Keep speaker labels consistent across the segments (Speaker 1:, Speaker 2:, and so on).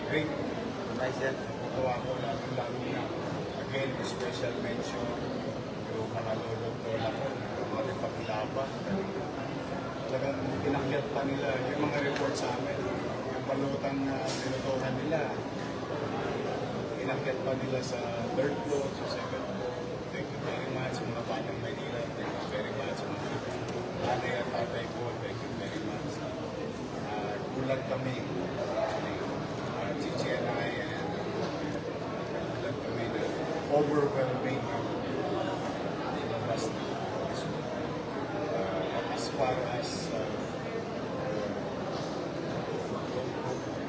Speaker 1: great. Nice yan. Natutuwa ko lalo na. Again, special mention yung mga lolo at lola ko na mga paglabas. Talagang pinakyat pa nila yung mga report sa amin. Yung balutang na tinutukan nila. Pinakyat pa nila sa third floor, sa second floor. Thank you very much sa mga batang Manila. Thank you very much sa mga nanay at tatay ko. Thank you very much. Gulat kami. Chichi and I, gulat kami na overwhelming as far as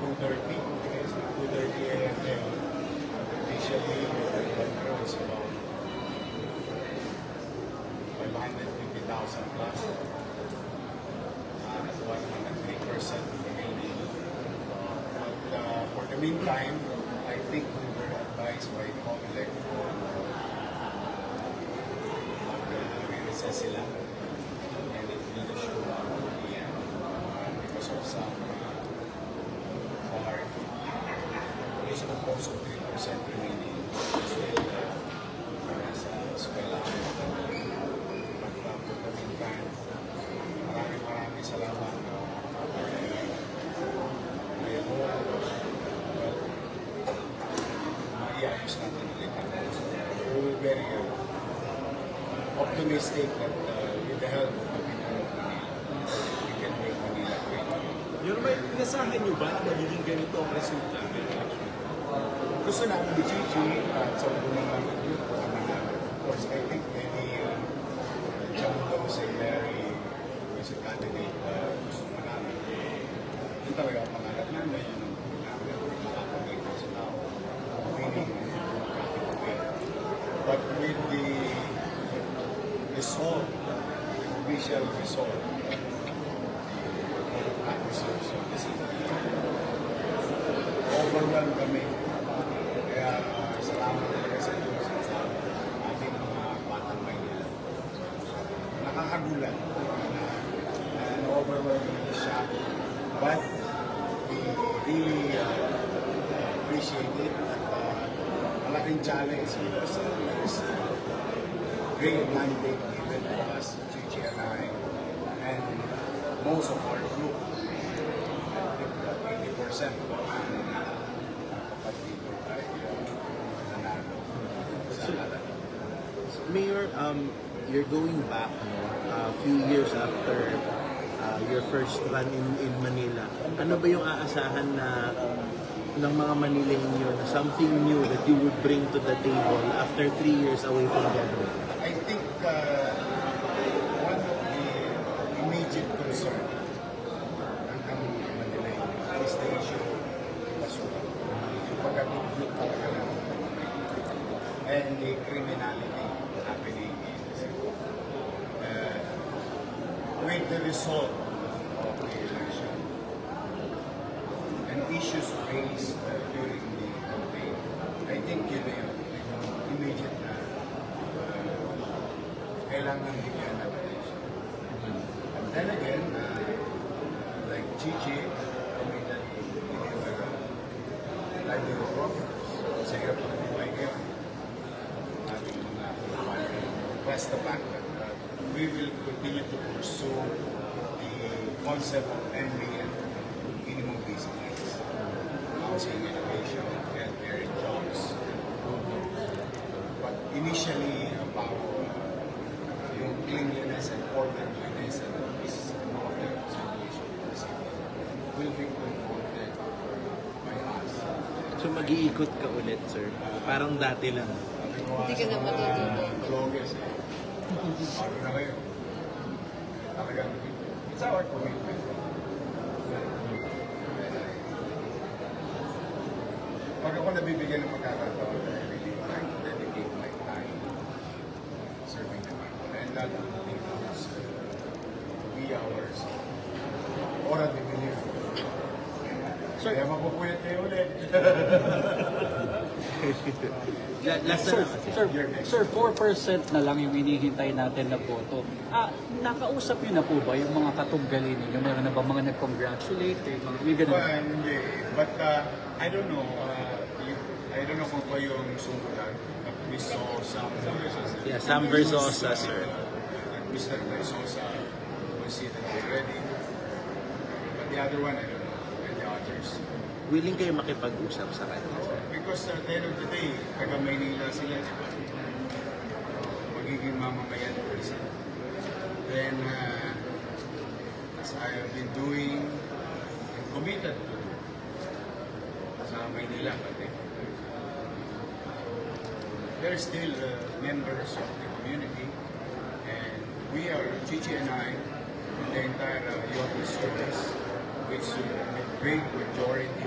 Speaker 1: 2:30, I guess, 2:30 a.m. ngayon. Officially, it's about 550,000 plus. At 103% remaining. But for the meantime, I think we were advised by COMELEC mag-recess sila. And it really showed up because of some hard issue of also 3% remaining. Still, para sa eskwela. But for the meantime, maraming salamat. Maiayos natin ulit ang we're very optimistic that with the help of the people of Manila, we can make Manila great.
Speaker 2: Yun may pinasahan nyo ba na magiging ganito ang resulta?
Speaker 1: Gusto namin ni Gigi at sa unang namin yun. Of course, I think any John Doe and Mary is a candidate gusto mo namin. Yun talaga ang pangarap namin. Yun ang namin makakagay sa tao. Meaning, but with the result, the official result, overwhelmed kami. Kaya salamat talaga sa Diyos sa ating mga batang Maynila. Nakakagulat na overwhelming siya. But we really appreciate it at malaking challenge because there's great mandate given to us, Gigi and I, and most of our group. 80%
Speaker 3: Mayor, you're going back a few years after your first run in Manila. Ano ba yung aasahan na ng mga Manileño na something new that you would bring to the table after 3 years away from government?
Speaker 1: I think one of the immediate concern ng Manila is the issue of basura. Yung pagkakit talaga lang and the criminality happening in the city. With the result of the election and issues raised during the campaign, I think yun na yun, immediate na kailangan bigyan ng attention. And then again, like Gigi, committed to deliver livelihood programs sa hirap ng buhay ngayon. Ating mga press the fact that we will continue to pursue the concept of MBN, minimum basic needs, housing, innovation, healthcare, and jobs. But initially about yung cleanliness and orderliness and peace and order situation in the city will be promoted by us.
Speaker 3: So mag-iikot ka ulit, sir? Parang dati lang.
Speaker 4: Hindi ka na matutulog.
Speaker 1: Vloggers eh. Sabi na kayo. Talagang, it's our commitment. Pag ako nabibigyan ng pagkakataon, I really try to dedicate my time serving the people. And that includes 3 hours. Ora de Bilio. Kaya mapupuyat kayo ulit.
Speaker 3: Last
Speaker 5: Sir,
Speaker 3: na
Speaker 5: sir, 4% na lang yung hinihintay natin na boto. Nakausap niyo na po ba yung mga katunggali ninyo? Meron na ba mga nag-congratulate? May ganun?
Speaker 1: Well, hindi. But I don't know. I don't know kung pa yung sumulat. We saw some
Speaker 3: Yeah, Sam Versosa, sir.
Speaker 1: Mr. Versosa will see that they're ready. But the other one, I don't know. And the others.
Speaker 3: Willing kayo makipag-usap sa kanya, sir?
Speaker 1: Because at the end of the day, taga Maynila sila, di ba? Magiging mamamayan ko sila. Then, as I have been doing and committed to do sa Maynila, pati, there are still members of the community, and we are, Chichi and I, and the entire youth service, which a great majority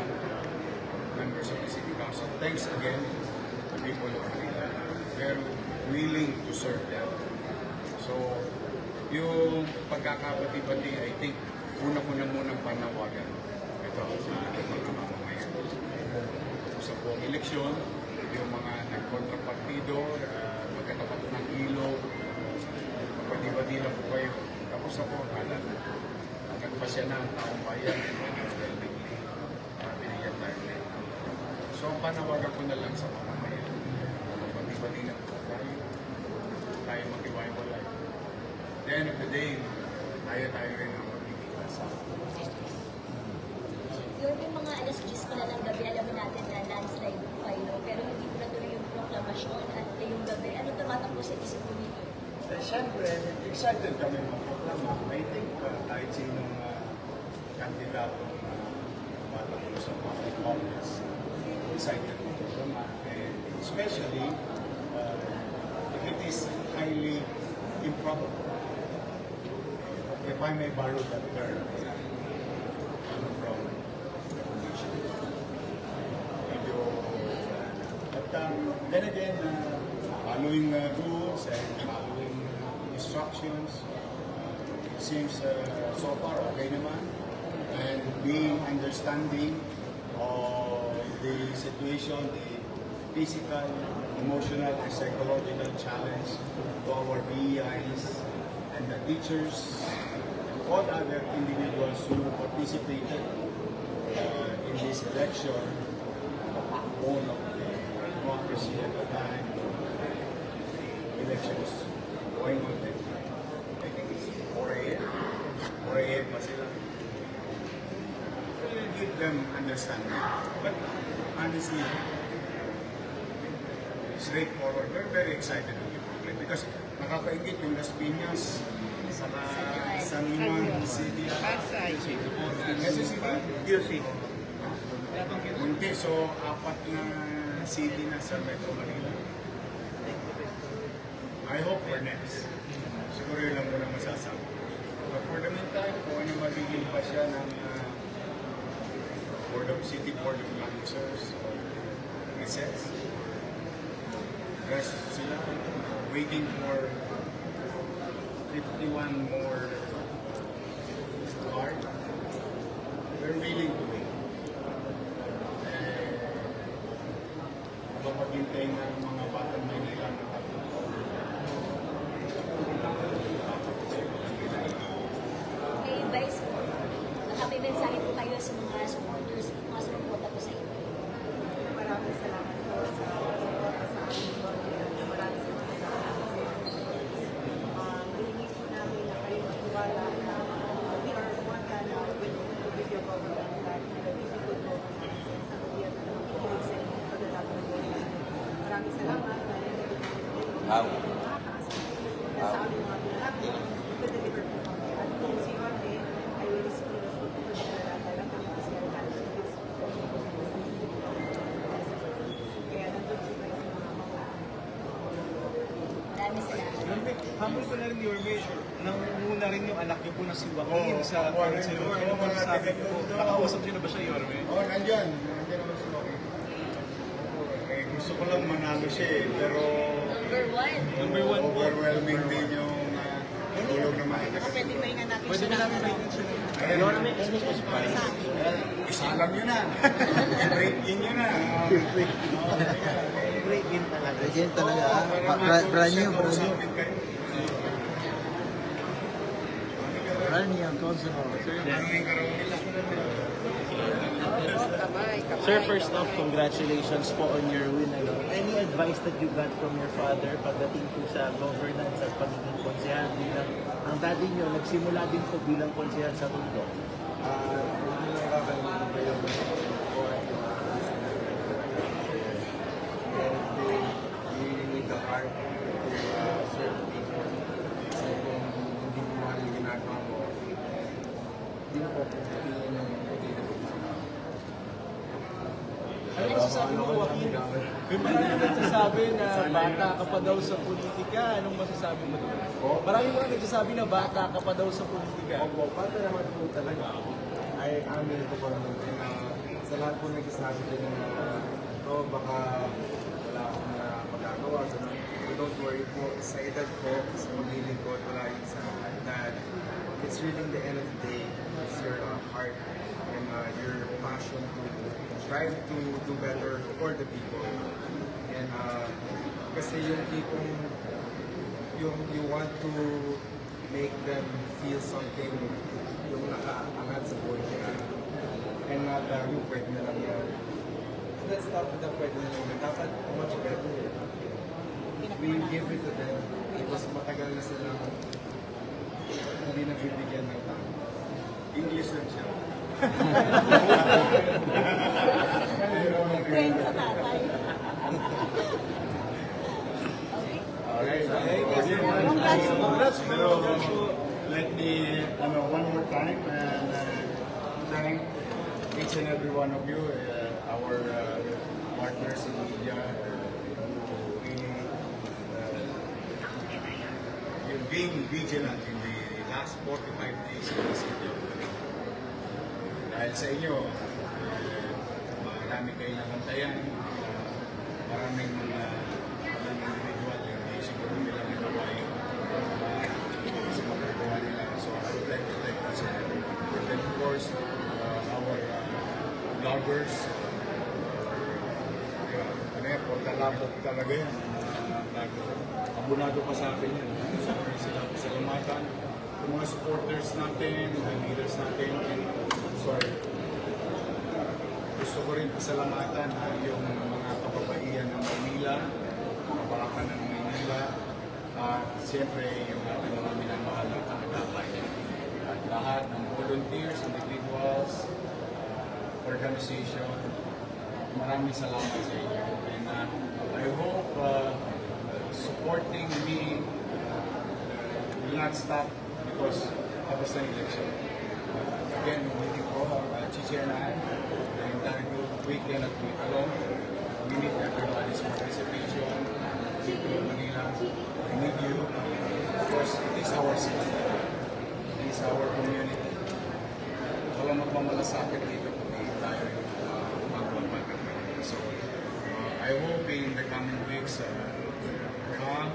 Speaker 1: members of the City Council. Thanks again to people of Manila. They're willing to serve them. So, yung pagkakapati-pati, I think, una ko na munang panawagan ito sa ating mga mamamayan. Sa buong eleksyon, yung mga nagkontrapartido, magkatapat ng ilog, pati-pati na po kayo. Tapos ako, akala na. Nagpasya na ang taong bayan, binigyan tayo na. So, ang panawagan ko na lang sa mamamayan, pati-pati na po tayo mag-iwaiwalay. At the end of the day, tayo rin ang magiging sa
Speaker 6: Yung mga alas 10 pala ng gabi, alam natin na landslide po kayo, pero hindi po natuloy yung proklamasyon at yung gabi. Ano tumatakbo sa isip po ninyo?
Speaker 1: Siyempre, excited kami magproklama. I think kahit sinong kandidato tumatakbo sa public office, excited magproklama. And especially, if it is highly improbable. If I may borrow that term from the commission. But then again, following rules and following instructions, it seems so far okay naman. And being understanding of the situation, the physical, emotional, and psychological challenge to our BEIs and the teachers, and all other individuals who participated in this election, the backbone of the democracy at the time, elections going on then. I think it's 4 a.m. 4 a.m. pa sila. We'll give them understanding. But honestly, straightforward. We're very excited to be proclaimed because nakakaingit yung Las Piñas, saka San Juan City, Quezon City, Munti. So, 4 na city na sa Metro Manila. I hope we're next. Siguro yun lang muna masasabi. But for the meantime, kung ano magiging pa siya ng City Board of Officers or recess, rest sila waiting for 51 more cards. They're willing to wait. Mapaghintay ng mga batang Maynila na
Speaker 6: May advice po. May mensahe po kayo sa mga supporters, mga sumuporta po sa inyo.
Speaker 7: Maraming salamat po sa suporta sa amin. Maraming salamat sa hihingi po namin na kayo magtiwala na we are more than with your government that we could go sa gobyerno na makikinig sa inyo pagkatapos ng gobyerno. Maraming salamat dahil makakaasa sa aming mga pinalaki, ito-deliver po kami. At kung si Jorge ay will receive us po ito na dahil kami kasi ang kaya nandun po kayo sa mga mga
Speaker 6: Maraming salamat.
Speaker 2: Humble ko na rin your measure. Nangunguna rin yung anak niyo po na si Joaquin sa
Speaker 1: Joaquin.
Speaker 2: council. Ano ba nasabi ko? Nakausap niyo na ba siya, Yorme?
Speaker 1: nandyan naman si Rocky. Gusto ko lang manalo siya eh, pero
Speaker 6: Number 1.
Speaker 2: Number 1 po.
Speaker 1: overwhelming din yung tulog naman.
Speaker 7: Pwede maingan natin
Speaker 2: Pwede
Speaker 7: siya
Speaker 2: ba
Speaker 7: ng
Speaker 2: namin maingat siya?
Speaker 1: Ayan.
Speaker 3: You wanna make any advice?
Speaker 1: Isa alam nyo na. Break in nyo na.
Speaker 3: Break in talaga.
Speaker 8: Again talaga, brand new. Brand new ang console.
Speaker 3: Sir, first off, congratulations po on your win. Any advice that you got from your father pagdating po sa governance at pagiging konsehal bilang ang daddy nyo nagsimula din po bilang konsehal sa Tondo?
Speaker 9: Hindi lang kakalimutan ko yung po at yung they really need the heart to serve people. Kasi kung hindi mo mahal yung ginagawa mo, hindi mo po pagpiliin ng hindi na
Speaker 2: Ano masasabi mo, Joaquin? May marami nagsasabi na bata ka pa daw sa politika. Anong masasabi mo doon? Marami mga nagsasabi na bata ka pa daw sa politika.
Speaker 9: Opo, bata naman po talaga. Ay, amin ko po naman na sa lahat po nagsasabi din na baka wala akong magagawa. So, don't worry po, sa edad po, sa pag-ilig ko, wala yun sa edad. It's really in the end of the day, it's your heart and your passion to strive to do better for the people. And kasi yung tipong you want to make them feel something yung nakaangat sa buhay nila. And not yung pwede na lang yan. Let's stop with the pwede na lang. Dapat much better. We give it to them. Tapos matagal na silang hindi nabibigyan ng tao.
Speaker 1: English lang siya.
Speaker 6: Friend sa tatay.
Speaker 1: Congrats, pero let me, one more time, and thank each and every one of you, our partners in media, who really, you're being vigilant in the last 45 days in the city of Manila. Dahil sa inyo, marami kayo nakantayan, maraming mga individual, hindi siguro nila nagawa yung sa magagawa nila. So I would like to thank each and every one. And then of course, our vloggers, portalapot talaga yan. Abunado pa sa akin yan. Sila pasalamatan. Yung mga supporters natin, mga leaders natin, and sorry. Gusto ko rin pasalamatan yung mga kababaihan ng Manila, kabakan ng Manila, at siyempre yung ating mga minamahal ng Tagapay. At lahat ng volunteers, individuals, organization, maraming salamat sa inyo. And I hope supporting me will not stop because tapos na election. Again, hindi ko, Chichi and I, the entire group, we cannot do it alone. We need everybody's participation. People of Manila, we need you. Of course, it is our city. It is our community. Walang magmamalasakit dito kung hindi tayo magmamalasakit. So, I hope in the coming weeks, come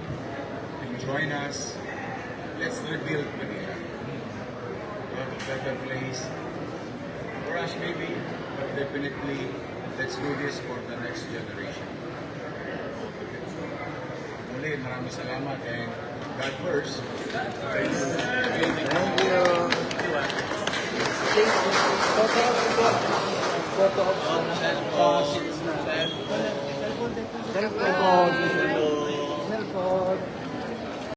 Speaker 1: and join us. Let's rebuild Manila. A better place for us maybe, but definitely let's do this for the next generation. Muli, maraming salamat and God first. Thank you.
Speaker 3: Photo of
Speaker 8: Cellphone.